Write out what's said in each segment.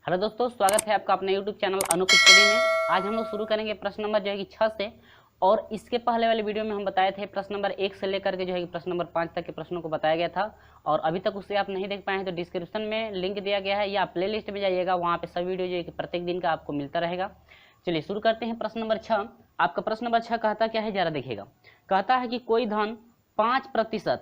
Hello दोस्तों, स्वागत है आपका अपने YouTube चैनल अनूप स्टडी में। आज हम लोग शुरू करेंगे प्रश्न नंबर जो है कि 6 से। और इसके पहले वाले वीडियो में हम बताए थे प्रश्न नंबर 1 से लेकर के जो है कि प्रश्न नंबर 5 तक के प्रश्नों को बताया गया था। और अभी तक उसे आप नहीं देख पाए हैं तो डिस्क्रिप्शन में लिंक दिया गया है या प्ले लिस्ट में जाइएगा, वहाँ पे सभी वीडियो जो है कि प्रत्येक दिन का आपको मिलता रहेगा। चलिए शुरू करते हैं प्रश्न नंबर 6। आपका प्रश्न नंबर 6 कहता क्या है, जरा देखिएगा। कहता है कि कोई धन 5%,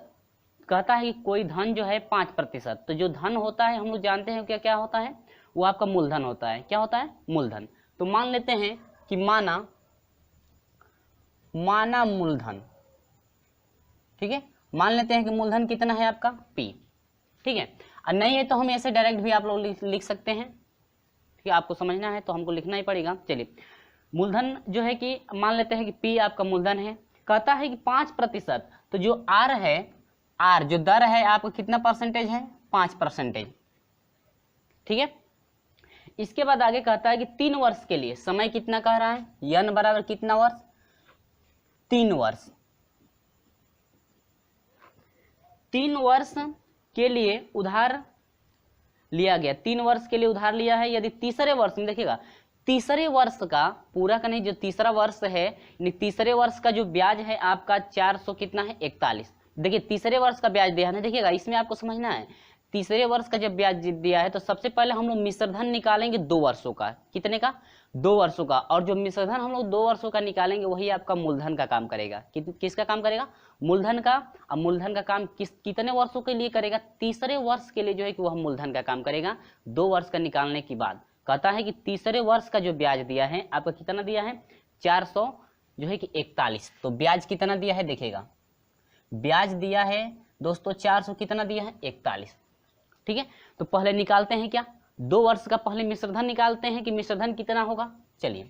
कहता है कि कोई धन जो है 5%। तो जो धन होता है हम लोग जानते हैं क्या क्या होता है, वो आपका मूलधन होता है। क्या होता है? मूलधन। तो मान लेते हैं कि माना मूलधन, ठीक है। मान लेते हैं कि मूलधन कितना है आपका P, ठीक है। और नहीं है तो हम ऐसे डायरेक्ट भी आप लोग लिख सकते हैं, ठीक है। आपको समझना है तो हमको लिखना ही पड़ेगा। चलिए मूलधन जो है कि मान लेते हैं कि P आपका मूलधन है। कहता है कि 5%, तो जो R है, R जो दर है आपका कितना परसेंटेज है? 5%, ठीक है। इसके बाद आगे कहता है कि 3 वर्ष के लिए समय कितना कह रहा है, n बराबर कितना वर्ष? 3 वर्ष। 3 वर्ष के लिए उधार लिया गया, 3 वर्ष के लिए उधार लिया है। यदि तीसरे वर्ष में देखिएगा, तीसरे वर्ष का पूरा का नहीं, जो तीसरा वर्ष है तीसरे वर्ष का जो ब्याज है आपका 400 कितना है? 41। देखिए तीसरे वर्ष का ब्याज दिया है ना, देखिएगा इसमें आपको समझना है। तीसरे वर्ष का जब ब्याज दिया है तो सबसे पहले हम लोग मिश्रधन निकालेंगे 2 वर्षों का। कितने का? 2 वर्षों का। और जो मिश्रधन हम लोग 2 वर्षों का निकालेंगे वही आपका मूलधन का काम करेगा। किसका काम करेगा? मूलधन का। अब मूलधन का काम कितने वर्षों के लिए करेगा? तीसरे वर्ष के लिए जो है कि वह मूलधन का काम करेगा 2 वर्ष का निकालने के बाद। कहता है कि तीसरे वर्ष का जो ब्याज दिया है आपका कितना दिया है? 400 जो है कि 41। तो ब्याज कितना दिया है देखिएगा, ब्याज दिया है दोस्तों 400 कितना दिया है? 41, ठीक है। तो पहले निकालते हैं क्या, 2 वर्ष का पहले मिश्रधन निकालते हैं कि मिश्रधन कितना होगा। चलिए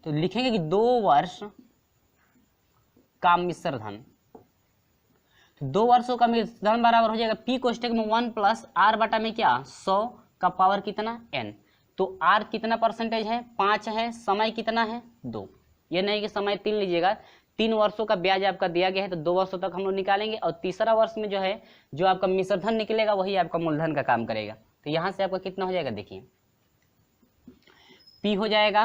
तो लिखेंगे कि 2 वर्ष का मिश्रधन। तो 2 वर्षों का मिश्रधन बराबर हो जाएगा P कोष्टक में 1 प्लस R बटा में क्या 100 का पावर कितना n। तो R कितना परसेंटेज है? 5 है। समय कितना है? 2। ये नहीं कि समय 3 लीजिएगा। 3 वर्षों का ब्याज आपका दिया गया है तो 2 वर्षों तक हम लोग निकालेंगे। और तीसरा वर्ष में जो है जो आपका मिश्रधन निकलेगा वही आपका मूलधन का काम करेगा। तो यहाँ से आपका कितना हो जाएगा देखिए, P हो जाएगा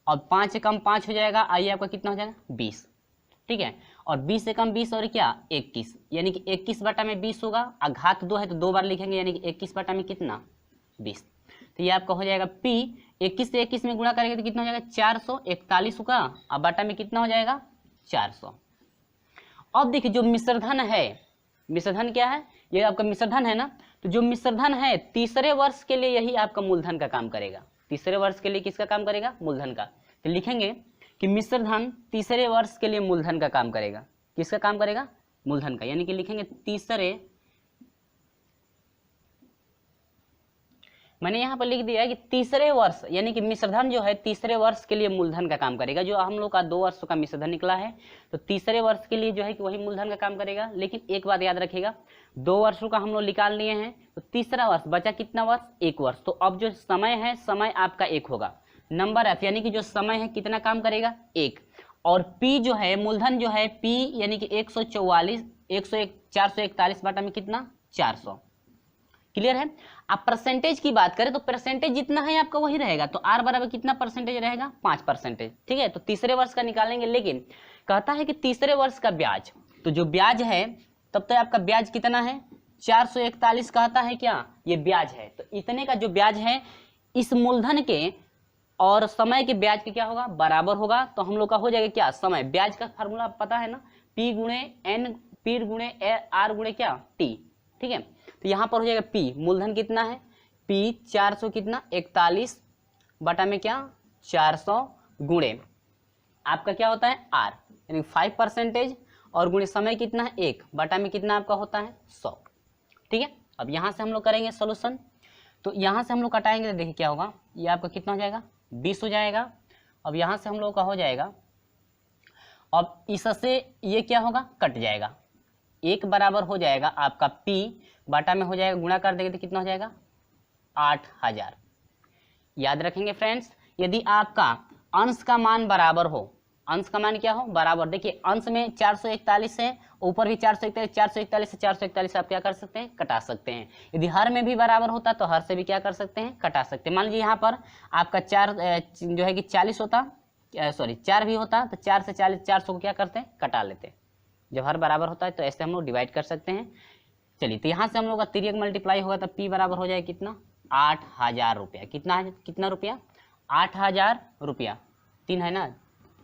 और 5 से कम 5 हो जाएगा। आइए आपका कितना हो जाएगा? 20, ठीक है। और 20 से कम 20 और क्या 21, यानी कि 21 बटा में 20 होगा। और घात 2 है तो 2 बार लिखेंगे, यानी कि 21 बटा में कितना 20। तो ये आपका हो जाएगा P। 21 से 21 में गुणा करेंगे तो कितना हो जाएगा? 441 होगा। अब बटा में कितना हो जाएगा? 400। अब देखिए जो मिश्रधन है, मिश्रधन क्या है? ये आपका मिश्रधन है ना। तो जो मिश्रधन है तीसरे वर्ष के लिए यही आपका मूलधन का काम करेगा। तीसरे वर्ष के लिए किसका काम करेगा? मूलधन का। तो लिखेंगे कि मिश्रधन तीसरे वर्ष के लिए मूलधन का काम करेगा। किसका काम करेगा? मूलधन का। यानी कि लिखेंगे तीसरे, मैंने यहाँ पर लिख दिया है कि तीसरे वर्ष, यानी कि मिश्रधन जो है तीसरे वर्ष के लिए मूलधन का काम करेगा। जो हम लोग का 2 वर्षों का मिश्रधन निकला है तो तीसरे वर्ष के लिए जो है कि वही मूलधन का काम करेगा। लेकिन एक बात याद रखिएगा, 2 वर्षों का हम लोग निकाल लिए हैं तो तीसरा वर्ष बचा कितना वर्ष? 1 वर्ष। तो अब जो समय है, समय आपका 1 होगा। नंबर एफ यानी कि जो समय है कितना काम करेगा? 1। और P जो है मूलधन जो है P यानी कि 144 441 बटा में कितना 400। क्लियर है? आप परसेंटेज की बात करें तो परसेंटेज जितना है आपका वही रहेगा। तो R बराबर कितना परसेंटेज रहेगा? 5%, ठीक है। तो तीसरे वर्ष का निकालेंगे। लेकिन कहता है कि तीसरे वर्ष का ब्याज, तो जो ब्याज है तब तो आपका ब्याज कितना है? 441 कहता है क्या ये ब्याज है। तो इतने का जो ब्याज है इस मूलधन के और समय के ब्याज के क्या होगा? बराबर होगा। तो हम लोग का हो जाएगा क्या? समय। ब्याज का फार्मूला पता है ना, P गुणे N, P गुणे R गुणे क्या T, ठीक है। तो यहाँ पर हो जाएगा P मूलधन कितना है? P 400 कितना 41 बटा में क्या 400 गुणे आपका क्या होता है R यानी 5% और गुणे समय कितना है 1 बटा में कितना आपका होता है 100, ठीक है। अब यहाँ से हम लोग करेंगे सोल्यूशन। तो यहाँ से हम लोग कटाएंगे तो देखिए क्या होगा, ये आपका कितना हो जाएगा 20 हो जाएगा। अब यहाँ से हम लोग का हो जाएगा, अब इससे ये क्या होगा? कट जाएगा। 1 बराबर हो जाएगा आपका P बटा में हो जाएगा, गुणा कर देंगे तो कितना हो जाएगा 8000। याद रखेंगे फ्रेंड्स, यदि आपका अंश का मान बराबर हो, अंश का मान क्या हो बराबर, देखिए अंश में 441 है, ऊपर भी 441, 441 से 441 आप क्या कर सकते हैं कटा सकते हैं। यदि हर में भी बराबर होता तो हर से भी क्या कर सकते हैं कटा सकते हैं। मान लीजिए यहाँ पर आपका 4 जो है कि 40 होता, सॉरी 4 भी होता तो 4 से 40 400 को क्या करते हैं कटा लेते। जब हर बराबर होता है तो ऐसे हम लोग डिवाइड कर सकते हैं। चलिए तो यहाँ से हम लोग का तिर्यक मल्टीप्लाई होगा तो P बराबर हो जाए कितना 8000 रुपया। कितना रुपया 8000 रुपया, 3 है ना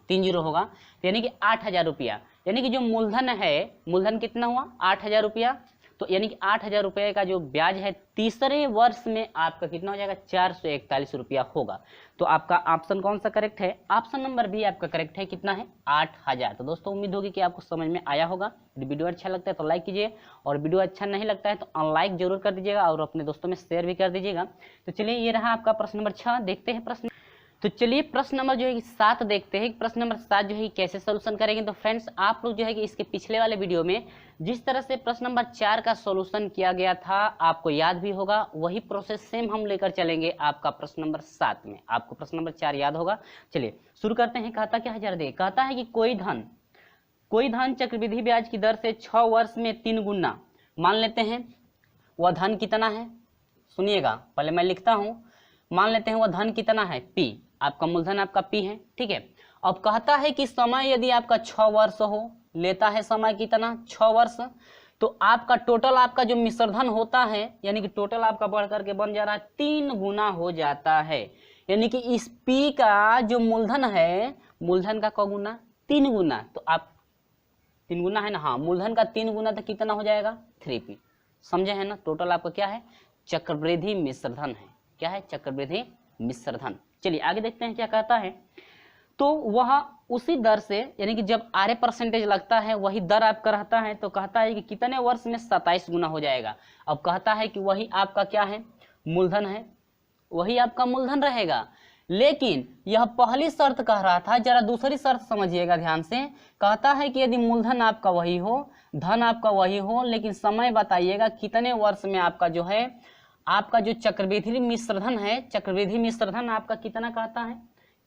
3 जीरो होगा, तो यानी कि 8000 रुपया, यानी कि जो मूलधन है, मूलधन कितना हुआ 8000 रुपया, तो यानी कि 8000 रुपये का जो ब्याज है तीसरे वर्ष में आपका कितना हो जाएगा 441 रुपया होगा। तो आपका ऑप्शन कौन सा करेक्ट है, ऑप्शन नंबर बी आपका करेक्ट है, कितना है 8000। तो दोस्तों उम्मीद होगी कि आपको समझ में आया होगा। यदि वीडियो अच्छा लगता है तो लाइक कीजिए, और वीडियो अच्छा नहीं लगता है तो अनलाइक जरूर कर दीजिएगा और अपने दोस्तों में शेयर भी कर दीजिएगा। तो चलिए ये रहा आपका प्रश्न नंबर 6। देखते हैं प्रश्न, तो चलिए प्रश्न नंबर जो है 7 देखते हैं। प्रश्न नंबर 7 जो है कैसे सोल्यूशन करेंगे। तो फ्रेंड्स आप लोग जो है कि इसके पिछले वाले वीडियो में जिस तरह से प्रश्न नंबर 4 का सोल्यूशन किया गया था आपको याद भी होगा, वही प्रोसेस सेम हम लेकर चलेंगे आपका प्रश्न नंबर 7 में। आपको प्रश्न नंबर 4 याद होगा। चलिए शुरू करते हैं। कहता क्या है जरा देखिए, कहता है कि कोई धन चक्रवृद्धि ब्याज की दर से 6 वर्ष में 3 गुना, मान लेते हैं वह धन कितना है, सुनिएगा पहले मैं लिखता हूं, मान लेते हैं वह धन कितना है P, आपका मूलधन आपका P है, ठीक है। अब कहता है कि समय यदि आपका 6 वर्ष हो, लेता है समय कितना 6 वर्ष, तो आपका टोटल आपका जो मिश्रधन होता है यानी कि टोटल आपका बढ़ करके बन जा रहा है 3 गुना हो जाता है। यानी कि इस P का जो मूलधन है, मूलधन का क गुना 3 गुना, तो आप 3 गुना है ना, हाँ मूलधन का 3 गुना तो कितना हो जाएगा 3P, समझे है ना। टोटल आपका क्या है चक्रवृद्धि मिश्रधन है, क्या है चक्रवृद्धि मिश्रधन। चलिए आगे देखते हैं क्या कहता है। तो वह उसी दर से यानी कि जब आरे परसेंटेज लगता है वही दर आपका रहता है, तो कहता है कि कितने वर्ष में 27 गुना हो जाएगा। अब कहता है कि वही आपका क्या है मूलधन है, वही आपका मूलधन रहेगा, लेकिन यह पहली शर्त कह रहा था, जरा दूसरी शर्त समझिएगा ध्यान से। कहता है कि यदि मूलधन आपका वही हो, धन आपका वही हो, लेकिन समय बताइएगा कितने वर्ष में आपका जो है आपका जो चक्रवृद्धि मिश्रधन है, चक्रवृद्धि मिश्रधन आपका कितना कहता है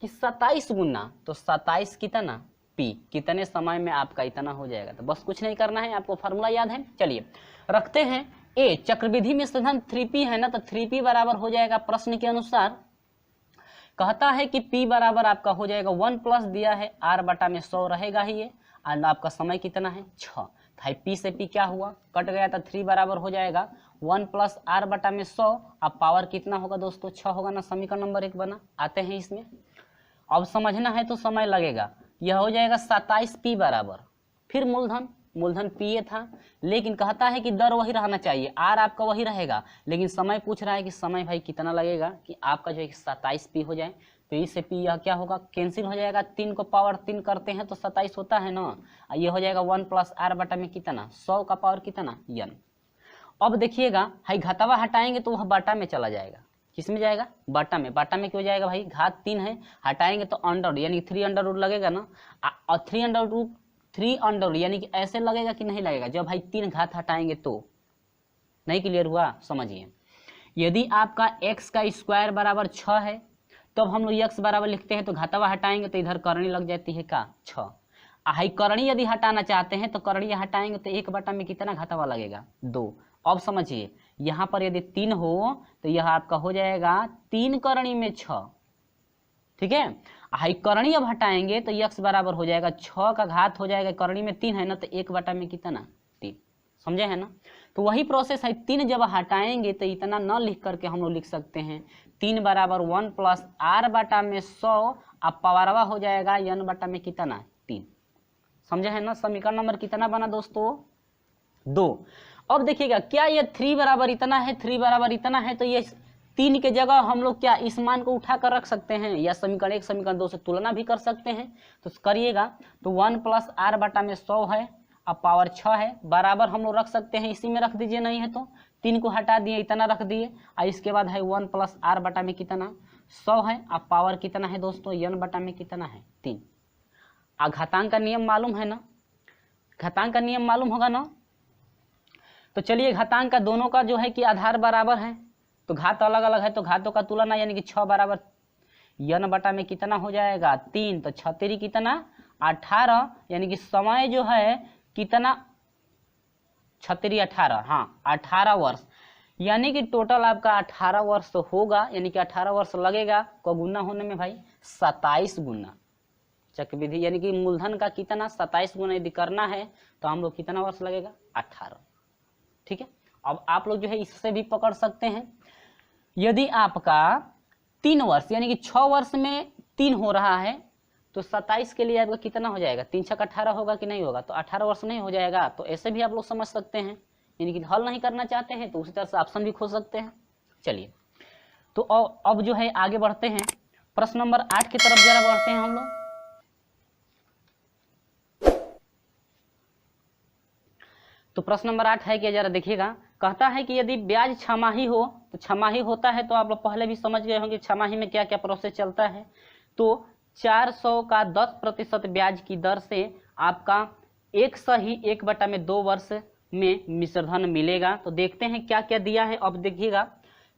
कि 27 गुना, तो 27 कितना P, कितने समय में आपका इतना हो जाएगा। तो बस कुछ नहीं करना है, आपको फार्मूला याद है। चलिए रखते हैं A, चक्रवृद्धि मिश्रधन 3P है ना, तो 3P बराबर हो जाएगा प्रश्न के अनुसार, कहता है कि P बराबर आपका हो जाएगा 1 प्लस दिया है R बटा में 100 रहेगा ही ये, और आपका समय कितना है 6, P से P क्या हुआ कट गया, तो 3 बराबर हो जाएगा 1 प्लस R बटा में 100। अब पावर कितना होगा दोस्तों 6 होगा ना, समीकरण नंबर 1 बना। आते हैं इसमें, अब समझना है तो समय लगेगा। यह हो जाएगा 27P बराबर, फिर मूलधन P था, लेकिन कहता है कि दर वही रहना चाहिए, R आपका वही रहेगा, लेकिन समय पूछ रहा है कि समय भाई कितना लगेगा कि आपका जो है 27P हो जाए। तो इससे P यह क्या होगा कैंसिल हो जाएगा, 3 को पावर 3 करते हैं तो 27 होता है ना, ये हो जाएगा 1 प्लस R बटा में कितना 100 का पावर कितना n। अब देखिएगा भाई घातावा हटाएंगे तो वह बाटा में चला जाएगा, किस में जाएगा बाटा में। बाटा में क्यों जाएगा भाई, घात 3 है, हटाएंगे तो अंडर यानी 3 अंडर रूट लगेगा ना, और 3 अंडर यानी कि ऐसे लगेगा कि नहीं लगेगा, जब भाई 3 घात हटाएंगे तो। नहीं क्लियर हुआ, समझिए। यदि आपका x का स्क्वायर बराबर 6 है तो अब हम लोग x बराबर लिखते हैं, तो घातावा हटाएंगे तो इधर करणी लग जाती है का 6, हाई करणी यदि हटाना चाहते हैं तो करणी हटाएंगे तो 1 बटा में कितना घातावा लगेगा 2। अब समझिए यहाँ पर यदि 3 हो तो यह आपका हो जाएगा 3 करणी में 6, ठीक है। हाई करणी अब हटाएंगे तो x बराबर हो जाएगा 6 का घात हो जाएगा, करणी में 3 है ना, तो 1 बटा में कितना 3, समझे है ना। तो वही प्रोसेस है, 3 जब हटाएंगे तो इतना न लिख करके हम लोग लिख सकते हैं 3 बराबर 1 प्लस R बटा में 100, अब पावरवा हो जाएगा n बटा में कितना 3, समझे है ना। समीकरण नंबर कितना बना दोस्तों 2। अब देखिएगा क्या ये 3 बराबर इतना है, 3 बराबर इतना है, तो ये 3 के जगह हम लोग क्या इस मान को उठा कर रख सकते हैं, या समीकरण 1 समीकरण 2 से तुलना भी कर सकते हैं। तो करिएगा तो 1 प्लस R बटा में 100 है, अब पावर 6 है, बराबर हम लोग रख सकते हैं, इसी में रख दीजिए, नहीं है तो 3 को हटा दिए इतना रख दिए, और इसके बाद है 1 प्लस R बटा में कितना 100 है, अब पावर कितना है दोस्तों n बटा में कितना है 3। घातांक का नियम मालूम है ना, घातांक का नियम मालूम होगा ना। तो चलिए घातांक का दोनों का जो है कि आधार बराबर है, तो घात अलग अलग है तो घातों का तुलना यानी कि 6 बराबर n बटा में कितना हो जाएगा 3, तो 6 3 कितना 18 यानी कि समय जो है कितना, 36 18, हाँ 18 वर्ष, यानी कि टोटल आपका 18 वर्ष होगा, यानी कि 18 वर्ष लगेगा को गुना होने में भाई 27 गुना चक्रवृद्धि, यानी कि मूलधन का कितना 27 गुना यदि करना है तो हम लोग कितना वर्ष लगेगा 18। ठीक है, अब आप लोग जो है इससे भी पकड़ सकते हैं, यदि आपका 3 वर्ष यानी कि 6 वर्ष में 3 हो रहा है तो 27 के लिए आपका कितना हो जाएगा, 3 6 18 होगा कि नहीं होगा, तो 18 वर्ष नहीं हो जाएगा। तो ऐसे भी आप लोग समझ सकते हैं, यानी कि हल नहीं करना चाहते हैं तो उसी तरह से ऑप्शन भी खोज सकते हैं। चलिए तो अब जो है आगे बढ़ते हैं, प्रश्न नंबर 8 की तरफ जरा बढ़ते हैं हम लोग। तो प्रश्न नंबर 8 है कि जरा देखिएगा, कहता है कि यदि ब्याज छमाही हो, तो छमाही होता है तो आप लोग पहले भी समझ गए होंगे छमाही में क्या क्या प्रोसेस चलता है। तो 400 का 10% ब्याज की दर से आपका 1/2 वर्ष में मिश्रधन मिलेगा। तो देखते हैं क्या क्या दिया है। अब देखिएगा,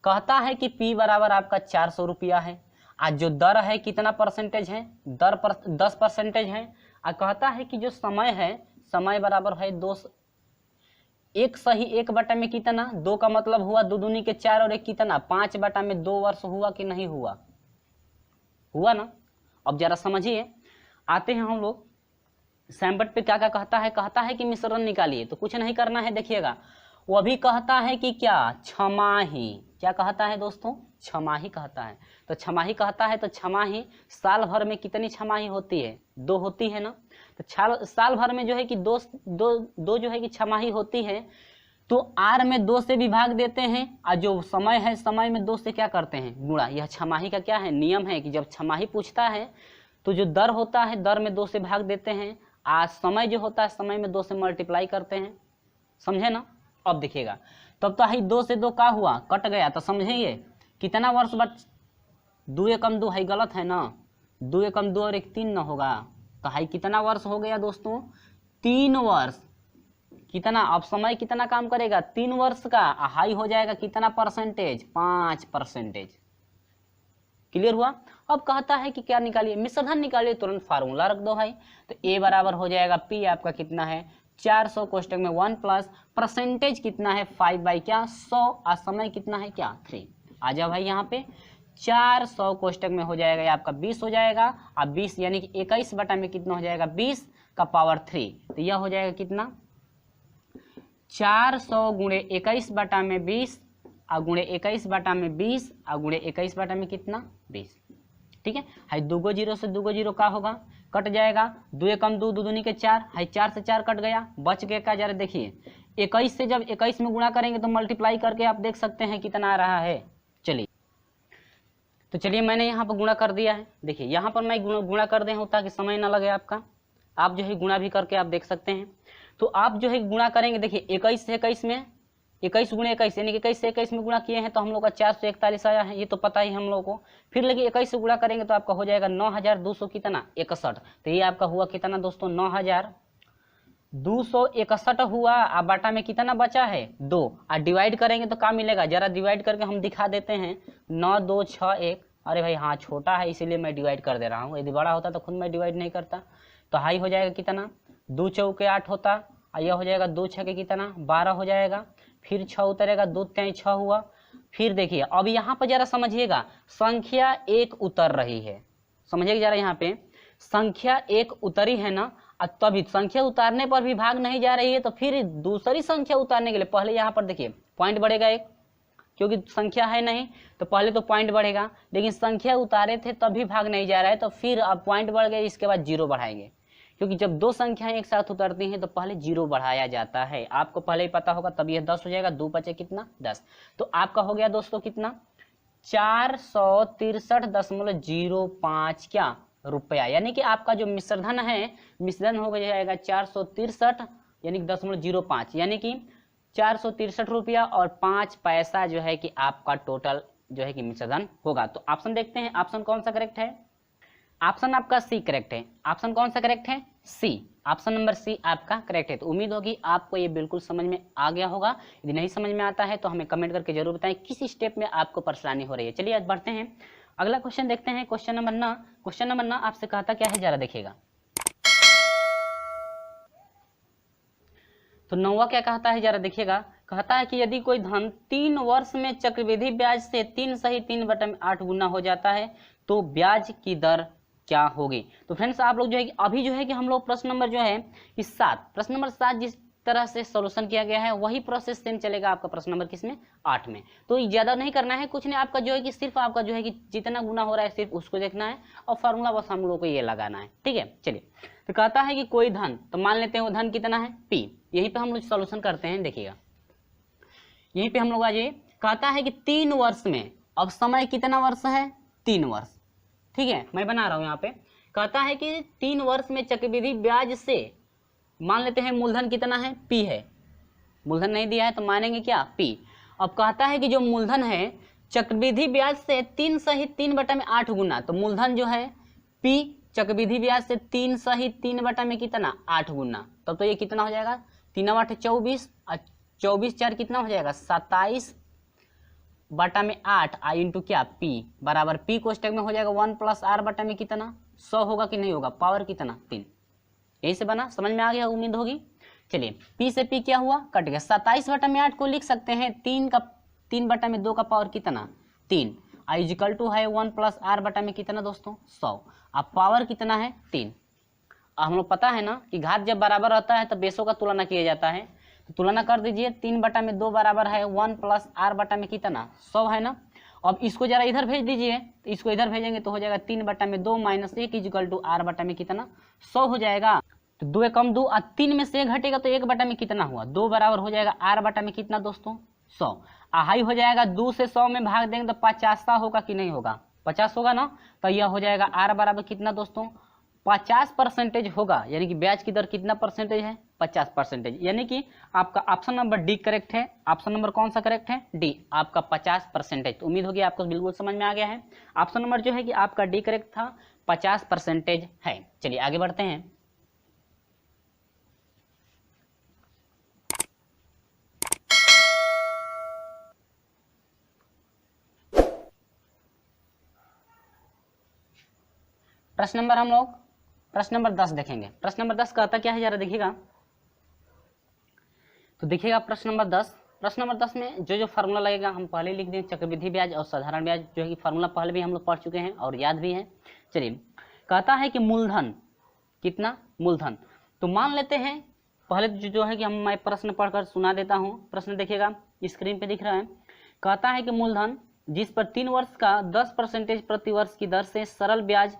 कहता है कि P बराबर आपका 400 रुपया है, आज जो दर है कितना परसेंटेज है, दर पर 10% है, और कहता है कि जो समय है, समय बराबर है 2, 1/1 बटा में कितना, 2 का मतलब हुआ 2 दूनी के 4 और 1 कितना 5 बटा में 2 वर्ष हुआ कि नहीं हुआ, हुआ ना। अब जरा समझिए, आते हैं हम लोग सैम्बट पे क्या क्या कहता है। कहता है कि मिश्रण निकालिए, तो कुछ नहीं करना है, देखिएगा वो अभी कहता है कि क्या छमाही, क्या कहता है दोस्तों, छमाही कहता है। तो छमाही कहता है तो छमाही साल भर में कितनी छमाही होती है, 2 होती है ना। तो साल भर में जो है कि दो जो है कि छमाही होती है, तो आर में 2 से विभाग देते हैं, और जो समय है समय में 2 से क्या करते हैं गुणा। यह छमाही का क्या है नियम है कि जब छमाही पूछता है तो जो दर होता है दर में 2 से भाग देते हैं, आज समय जो होता है समय में 2 से मल्टीप्लाई करते हैं, समझे ना। अब देखिएगा, तब तो हाई 2 से 2 का हुआ कट गया, तो समझिए कितना वर्ष बच, 2 एकम 2 है, गलत है ना, 2 एकम 2 और 1 3 ना होगा, तो हाई कितना वर्ष हो गया दोस्तों, 3 वर्ष। कितना, अब समय कितना काम करेगा 3 वर्ष का, हाई हो जाएगा कितना परसेंटेज, 5%। क्लियर हुआ। अब कहता है कि क्या निकालिए, मिश्रधन निकालिए, तुरंत फार्मूला रख दो भाई। तो ए बराबर हो जाएगा पी आपका कितना है 400 कोष्टक में 1 प्लस परसेंटेज कितना है 5 बाई क्या 100, और समय कितना है क्या 3। आ जाओ भाई यहाँ पे 400 कोष्टक में हो जाएगा ये आपका 20 हो जाएगा, और 20 यानी कि 21 बटा में कितना हो जाएगा 20 का पावर 3। तो यह हो जाएगा कितना 400 गुणे 21 बटा में 20 और गुणे 21 बटा में 20 और गुणे 21 बटा में कितना 20। ठीक है, हाई 2 जीरो से 2 जीरो का होगा कट जाएगा, 2 एकम 2 2 दूनी के 4, हाई 4 से 4 कट गया, बच गया क्या, जरा देखिए 21 से जब 21 में गुणा करेंगे तो मल्टीप्लाई करके आप देख सकते हैं कितना आ रहा है। चलिए तो चलिए मैंने यहाँ पर गुणा कर दिया है, देखिए यहाँ पर मैं गुणा कर दे हूँ ताकि समय ना लगे आपका, आप जो है गुणा भी करके आप देख सकते हैं। तो आप जो है गुणा करेंगे, देखिए 21 से 21 में 21 गुणे 21 यानी कि 21 से 21 में गुणा किए हैं तो हम लोग का 441 आया है, ये तो पता ही हम लोग को। फिर लेकिन 21 से गुणा करेंगे तो आपका हो जाएगा 9200 कितना 61। तो ये आपका हुआ कितना दोस्तों 9261 हुआ, और बाटा में कितना बचा है 2, और डिवाइड करेंगे तो क्या मिलेगा, जरा डिवाइड करके हम दिखा देते हैं 9261। अरे भाई हाँ छोटा है इसीलिए मैं डिवाइड कर दे रहा हूँ, यदि बड़ा होता तो खुद मैं डिवाइड नहीं करता। तो हाई हो जाएगा कितना 2 चौके 8 होता, और यह हो जाएगा 2 छके कितना 12 हो जाएगा, फिर 6 उतरेगा 2 3 6 हुआ। फिर देखिए अब यहाँ पर जरा समझिएगा संख्या 1 उतर रही है, समझिएगा जरा यहाँ पे संख्या 1 उतरी है ना, और तभी संख्या उतारने पर भी भाग नहीं जा रही है, तो फिर दूसरी संख्या उतारने के लिए पहले यहाँ पर देखिए पॉइंट बढ़ेगा एक, क्योंकि संख्या है नहीं तो पहले तो पॉइंट बढ़ेगा, लेकिन संख्या उतारे थे तभी भाग नहीं जा रहा है, तो फिर अब पॉइंट बढ़ गए, इसके बाद 0 बढ़ाएंगे, क्योंकि जब 2 संख्याएं एक साथ उतरती हैं तो पहले 0 बढ़ाया जाता है, आपको पहले ही पता होगा। तब यह 10 हो जाएगा, 2 बचे कितना 10। तो आपका हो गया दोस्तों कितना 463.05 क्या रुपया, यानी कि आपका जो मिश्रधन है मिश्रधन हो जाएगा 463 यानी कि 0.05, यानी कि 463 रुपया और 5 पैसा जो है कि आपका टोटल जो है कि मिश्रधन होगा। तो ऑप्शन देखते हैं, ऑप्शन कौन सा करेक्ट है, ऑप्शन आपका सी करेक्ट है। ऑप्शन कौन सा करेक्ट है, सी, ऑप्शन नंबर सी आपका करेक्ट है। तो उम्मीद होगी आपको ये बिल्कुल समझ में आ गया होगा, यदि नहीं समझ में आता है तो हमें कमेंट करके जरूर बताएं किस स्टेप में आपको परेशानी हो रही है। चलिए आज बढ़ते हैं, अगला क्वेश्चन देखते हैं, क्वेश्चन नंबर 9 आपसे कहता क्या है जरा देखिएगा। तो 9वां क्या कहता है जरा देखिएगा, कहता है कि यदि कोई धन 3 वर्ष में चक्रवृद्धि ब्याज से 3 सही 3/8 गुना हो जाता है तो ब्याज की दर क्या होगी। तो फ्रेंड्स आप लोग जो है कि अभी जो है कि हम लोग प्रश्न नंबर जो है इस 7 प्रश्न नंबर 7 जिस तरह से सॉल्यूशन किया गया है वही प्रोसेस सेम चलेगा आपका प्रश्न नंबर किसमें 8 में। तो ज्यादा नहीं करना है, कुछ नहीं, आपका जो है कि सिर्फ आपका जो है कि जितना गुना हो रहा है सिर्फ उसको देखना है और फार्मूला बस हम लोग को ये लगाना है, ठीक है। चलिए, तो कहता है कि कोई धन, तो मान लेते हैं वो धन कितना है P, यहीं पे हम लोग सॉल्यूशन करते हैं। देखिएगा यहीं पे हम लोग आज ये कहता है कि 3 वर्ष में, अब समय कितना वर्ष है 3 वर्ष, ठीक है, मैं बना रहा हूं यहाँ पे। कहता है कि 3 वर्ष में चक्रवृद्धि ब्याज से, मान लेते हैं मूलधन कितना है P है, मूलधन नहीं दिया है तो मानेंगे क्या P। अब कहता है कि जो मूलधन है चक्रवृद्धि ब्याज से 3 सहित 3/8 गुना, तो मूलधन जो है P चक्रवृद्धि ब्याज से 3 सहित 3 में कितना 8 गुना, तब तो ये कितना हो जाएगा 3 8 24 और 24 4 कितना हो जाएगा 27/8 आई इंटू क्या P बराबर P कोष्टक में हो जाएगा 1 + R में कितना 100 होगा कि नहीं होगा, पावर कितना 3। यही से बना, समझ में आ गया उम्मीद होगी। चलिए P से P क्या हुआ कट गया, 27/8 को लिख सकते हैं 3/2 का पावर कितना 3 आई इक्वल टू है 1 + R में कितना दोस्तों 100। अब पावर कितना है 3। हम लोग पता है ना कि घात जब बराबर रहता है तो बेसों का तुलना किया जाता है, तो तुलना कर दीजिए 3/2 बराबर है 1 + R में कितना 100 है ना। अब इसको जरा इधर भेज दीजिए, तो इसको इधर भेजेंगे तो हो जाएगा 3/2 - 1 इक्वल टू R में कितना 100 हो जाएगा। तो 2 कम 2 और 3 में से 1 घटेगा तो 1 में कितना हुआ 2 बराबर हो जाएगा R में कितना दोस्तों 100। हाई हो जाएगा 2 से 100 में भाग देंगे तो 50 होगा कि नहीं होगा 50 होगा ना, तो यह हो जाएगा R बराबर कितना दोस्तों 50% होगा, यानी कि ब्याज की दर कितना परसेंटेज है 50%, यानी कि आपका ऑप्शन नंबर डी करेक्ट है। ऑप्शन नंबर कौन सा करेक्ट है डी, आपका 50%। तो उम्मीद होगी आपको बिल्कुल समझ में आ गया है। ऑप्शन नंबर जो है कि आपका डी करेक्ट था, 50% है। चलिए आगे बढ़ते हैं। प्रश्न नंबर हम लोग प्रश्न नंबर 10 देखेंगे। प्रश्न नंबर 10 कहता क्या है जरा देखिएगा, तो देखिएगा प्रश्न नंबर 10। प्रश्न नंबर 10 में जो जो फार्मूला लगेगा हम पहले लिख दें, चक्रवृद्धि ब्याज और साधारण ब्याज जो है कि फार्मूला पहले भी हम लोग पढ़ चुके हैं और याद भी है। चलिए, कहता है कि मूलधन कितना, मूलधन, तो मान लेते हैं पहले जो है कि मैं प्रश्न पढ़कर सुना देता हूँ। प्रश्न देखिएगा स्क्रीन पे दिख रहा है। कहता है कि मूलधन जिस पर 3 वर्ष का 10% प्रति वर्ष की दर से सरल ब्याज,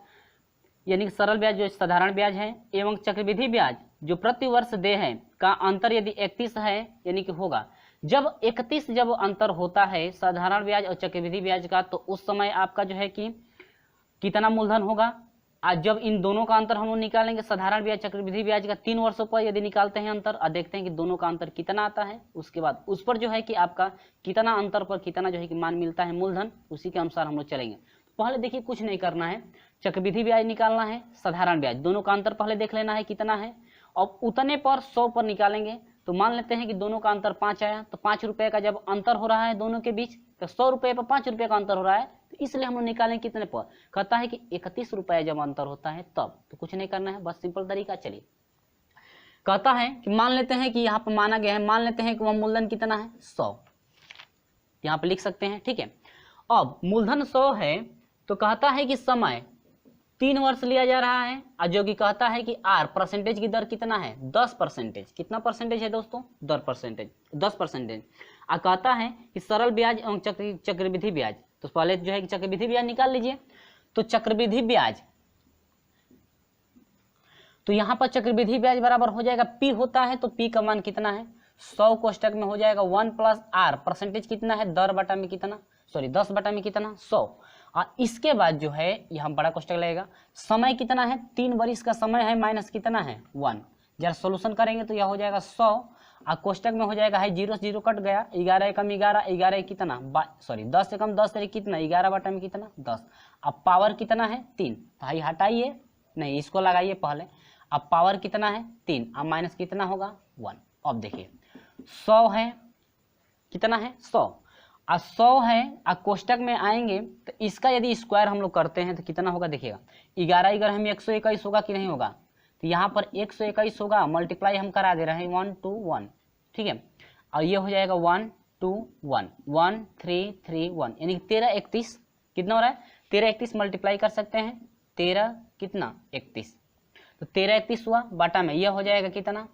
यानी कि सरल ब्याज जो साधारण ब्याज है, एवं चक्रवृद्धि ब्याज जो प्रति वर्ष देय है का अंतर यदि 31 है, यानी कि होगा जब 31 जब अंतर होता है साधारण ब्याज और चक्रवृद्धि ब्याज का, तो उस समय आपका जो है कि कितना मूलधन होगा। आज जब इन दोनों का अंतर हम लोग निकालेंगे, साधारण ब्याज चक्रवृद्धि ब्याज का 3 वर्षों पर यदि निकालते हैं अंतर और देखते हैं कि दोनों का अंतर कितना आता है, उसके बाद उस पर जो है कि आपका कितना अंतर पर कितना जो है कि मान मिलता है मूलधन, उसी के अनुसार हम लोग चलेंगे। पहले देखिए कुछ नहीं करना है, चक्रवृद्धि ब्याज निकालना है, साधारण ब्याज, दोनों का अंतर पहले देख लेना है कितना है, और उतने पर 100 पर निकालेंगे। तो मान लेते हैं कि दोनों का अंतर 5 आया, तो 5 रुपए का जब अंतर हो रहा है दोनों के बीच, तो 100 रुपए पर 5 रुपए का अंतर हो रहा है, तो इसलिए हम लोग निकालेंगे कितने पर, कहता है कि 31 रुपए जब अंतर होता है तब। तो कुछ नहीं करना है, बस सिंपल तरीका। चलिए, कहता है कि मान लेते हैं कि यहाँ पर माना गया है, मान लेते हैं कि वह मूलधन कितना है 100, यहाँ पे लिख सकते हैं, ठीक है। अब मूलधन 100 है, तो कहता है कि समय 3 वर्ष लिया जा रहा है, और जो कि कहता है कि R परसेंटेज की दर कितना है 10%। कितना परसेंटेज है दोस्तों 10%। और कहता है कि सरल ब्याज एवं चक्रवृद्धि ब्याज, तो पहले जो है कि चक्रवृद्धि ब्याज निकाल लीजिए। तो चक्रवृद्धि ब्याज, तो यहाँ पर चक्रवृद्धि ब्याज बराबर हो जाएगा P होता है, तो P का मान कितना है 100 कोष्टक में हो जाएगा 1 + R परसेंटेज कितना है 10 में कितना 100। और इसके बाद जो है यहाँ बड़ा कोष्टक लगेगा, समय कितना है 3 वर्ष का समय है, माइनस कितना है 1। जरा सोल्यूशन करेंगे तो यह हो जाएगा 100, और कोष्टक में हो जाएगा है 0 से 0 कट गया, 11 कम 11, 11 कितना 10 से कम 10 कितना 11 में कितना 10। अब पावर कितना है 3, तो भाई हटाइए, नहीं इसको लगाइए पहले। अब पावर कितना है 3, अब माइनस कितना होगा 1। अब देखिए 100 है, कितना है 100, और 100 है, और कोष्टक में आएंगे तो इसका यदि स्क्वायर हम लोग करते हैं तो कितना होगा देखिएगा, 11 में 121 होगा कि नहीं होगा, तो यहाँ पर 121 होगा, मल्टीप्लाई हम करा दे रहे हैं 1 to 1, ठीक है। और ये हो जाएगा 1 2 1 1 3 3 1 यानी कि 13 31 कितना हो रहा है, 13 31 मल्टीप्लाई कर सकते हैं, 13 कितना 31, तो 13 31 हुआ, बाटा में यह हो जाएगा कितना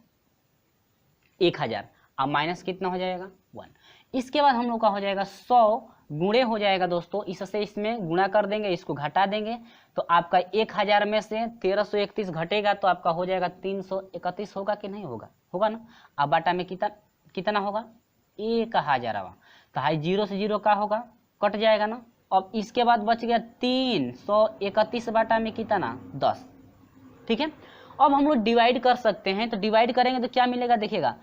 1000, अब माइनस कितना हो जाएगा 1। इसके बाद हम लोग का हो जाएगा 100 गुणे हो जाएगा दोस्तों, इससे इसमें गुणा कर देंगे, इसको घटा देंगे, तो आपका 1000 में से 1331 घटेगा तो आपका हो जाएगा 331 होगा कि नहीं होगा, होगा ना। अब बाटा में कितना होगा 1000, तो हाई 0 से 0 का होगा, कट जाएगा ना। अब इसके बाद बच गया 331 बाटा में कितना 10, ठीक है। अब हम लोग डिवाइड कर सकते हैं, तो डिवाइड करेंगे तो क्या मिलेगा देखिएगा,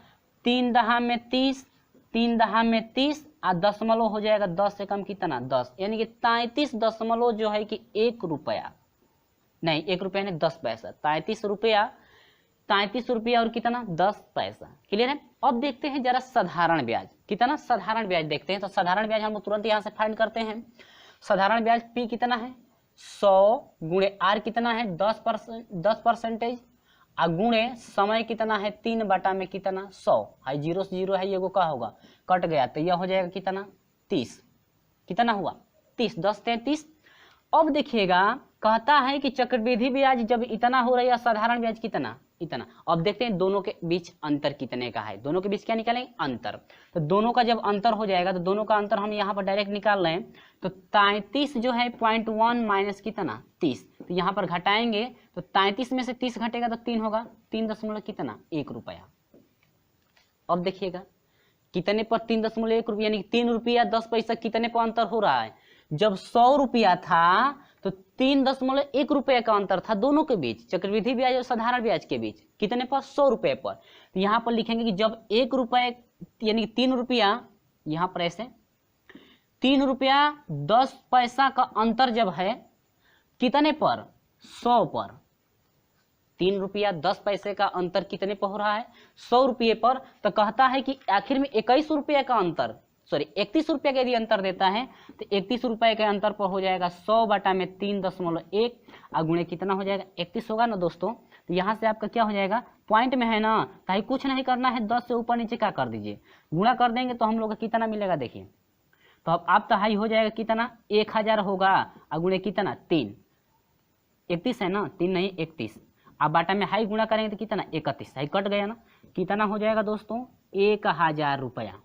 3 दहा में 30, 3 दहा में 30 और दशमलव हो जाएगा 10 से कम कितना 10, यानी कि 33 दशमलव जो है कि 1 रुपया नहीं, 1 रुपया नहीं 10 पैसा, 33 रुपया और कितना 10 पैसा। क्लियर है। अब देखते हैं जरा साधारण ब्याज, कितना साधारण ब्याज देखते हैं। तो साधारण ब्याज हम तुरंत यहाँ से फाइंड करते हैं। साधारण ब्याज पी कितना है 100 गुणे आर कितना है 10% और गुणे समय कितना है 3 बाटा में कितना 100, हाई 0 से 0 है, ये का होगा कट गया, तो यह हो जाएगा कितना 30, कितना हुआ 30, 10 33। अब देखिएगा कहता है कि चक्रवृद्धि ब्याज जब इतना हो रहा है, साधारण ब्याज कितना इतना। अब देखते हैं दोनों के बीच अंतर कितने का है, दोनों के बीच क्या निकालेंगे अंतर, तो दोनों का जब अंतर हो जाएगा तो दोनों का अंतर हम यहाँ पर डायरेक्ट निकाल रहे हैं, तो 33 जो है 0.1 माइनस कितना 30, तो यहाँ पर घटाएंगे तो 33 में से 30 घटेगा तो 3 होगा, 3 दशमलव कितना 1 रुपया। अब देखिएगा कितने पर 3.1 रुपया, यानी 3 रुपया 10 पैसा कितने पर अंतर हो रहा है, जब 100 रुपया था तो 3.1 रुपये का अंतर था दोनों के बीच, चक्रवृद्धि ब्याज और साधारण ब्याज के बीच, कितने पर 100 रुपये पर। तो यहाँ पर लिखेंगे कि जब 1 रुपये यानी 3 रुपया, यहाँ पर ऐसे 3 रुपया 10 पैसा का अंतर जब है कितने पर 100 पर, 3 रुपया 10 पैसे का अंतर कितने पर हो रहा है 100 रुपये पर, तो कहता है कि आखिर में 21 रुपये का अंतर, सॉरी 31 रुपये का यदि अंतर देता है तो 31 रुपये के अंतर पर हो जाएगा 100 बटा में 3.1 और गुणे कितना हो जाएगा 31 होगा ना दोस्तों। तो यहाँ से आपका क्या हो जाएगा, पॉइंट में है ना, ताकि कुछ नहीं करना है, 10 से ऊपर नीचे क्या कर दीजिए, गुणा कर देंगे तो हम लोग का कितना मिलेगा देखिए। तो अब आप तो हाई हो जाएगा कितना 1000 होगा और गुणे कितना 3, 31 है ना, 3 नहीं 31, अब बाटा में हाई गुणा करेंगे तो कितना 31, हाई कट गया ना, कितना हो जाएगा दोस्तों 1000 रुपया,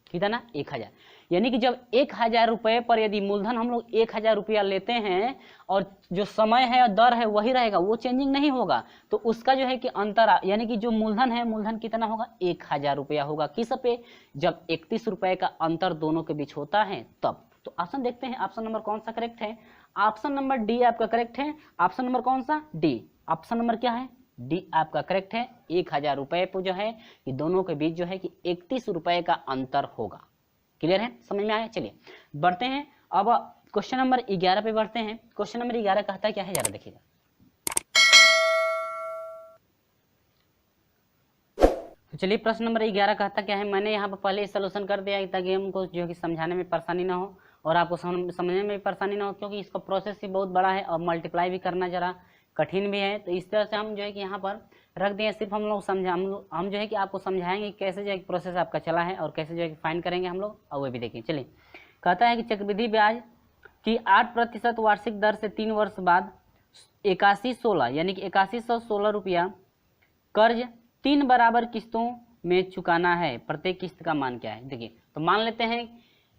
कितना 1000। यानी कि जब 1000 रुपये पर यदि मूलधन हम लोग 1000 रुपया लेते हैं और जो समय है और दर है वही रहेगा, वो चेंजिंग नहीं होगा, तो उसका जो है कि अंतर यानी कि जो मूलधन है, मूलधन कितना होगा 1000 रुपया होगा, किस पे, जब 31 रुपये का अंतर दोनों के बीच होता है तब। तो ऑप्शन देखते हैं, ऑप्शन नंबर कौन सा करेक्ट है, ऑप्शन नंबर डी आपका करेक्ट है। ऑप्शन नंबर कौन सा डी, ऑप्शन नंबर क्या है डी आपका करेक्ट है। 1000 रुपये पर जो है कि दोनों के बीच जो है कि 31 रुपये का अंतर होगा। क्लियर है, समझ में आया। चलिए बढ़ते हैं, अब क्वेश्चन नंबर 11 पे बढ़ते हैं। क्वेश्चन नंबर 11 कहता है क्या है जरा देखिएगा। तो चलिए प्रश्न नंबर 11 कहता क्या है, मैंने यहाँ पर पहले सोल्यूशन कर दिया ताकि हमको जो है कि समझाने में परेशानी ना हो और आपको समझने में परेशानी ना हो, क्योंकि इसका प्रोसेस ही बहुत बड़ा है और मल्टीप्लाई भी करना जरा कठिन भी है। तो इस तरह से हम जो है कि यहाँ पर रख दिए, सिर्फ हम लोग हम जो है कि आपको समझाएंगे कैसे जो है प्रोसेस आपका चला है और कैसे जो है कि फाइंड करेंगे हम लोग, और वो भी देखेंगे। चलिए कहता है कि चक्रवृद्धि ब्याज की 8% वार्षिक दर से 3 वर्ष बाद 8116 यानी कि 8116 रुपया कर्ज 3 बराबर किस्तों में चुकाना है, प्रत्येक किस्त का मान क्या है। देखिए तो मान लेते हैं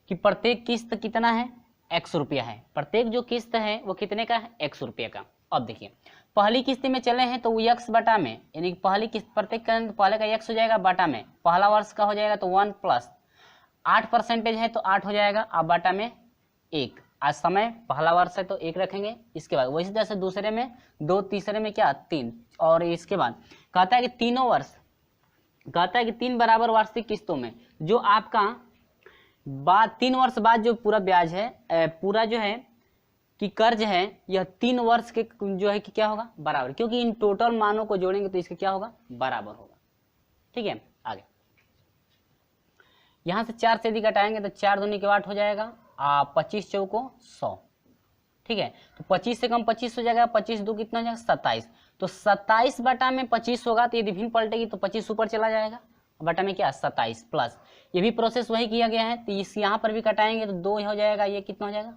कि प्रत्येक किस्त कितना है 100 रुपया है, प्रत्येक जो किस्त है वो कितने का है 100 रुपये का। अब देखिए पहली किस्त में चले हैं तो वो x बटा में, यानी कि पहली किस्त प्रत्येक करें तो पहले का x हो जाएगा बटा में, पहला वर्ष का हो जाएगा तो 1 प्लस 8% है तो 8 हो जाएगा, अब बटा में 1, आज समय पहला वर्ष है तो 1 रखेंगे, इसके बाद वैसे जैसे दूसरे में 2, तीसरे में क्या 3, और इसके बाद कहता है कि तीनों वर्ष, कहता है कि 3 बराबर वार्षिक किस्तों में जो आपका 3 वर्ष बाद जो पूरा ब्याज है, पूरा जो है कि कर्ज है, यह 3 वर्ष के जो है कि क्या होगा बराबर, क्योंकि इन टोटल मानों को जोड़ेंगे तो इसका क्या होगा बराबर होगा। ठीक है, आगे यहां से 4 से यदि घटाएंगे तो 4 दूनी के 8 हो जाएगा, 25 चौको 100। ठीक है, तो 25 से कम 25 हो जाएगा, 25 दो कितना हो जाएगा 27, तो 27 बटा में 25 होगा, तो यदि भिन्न पलटेगी तो 25 ऊपर चला जाएगा बटा में क्या 27 प्लस, ये भी प्रोसेस वही किया गया है, तो इस यहाँ पर भी कटाएंगे तो 2 हो जाएगा, ये कितना हो जाएगा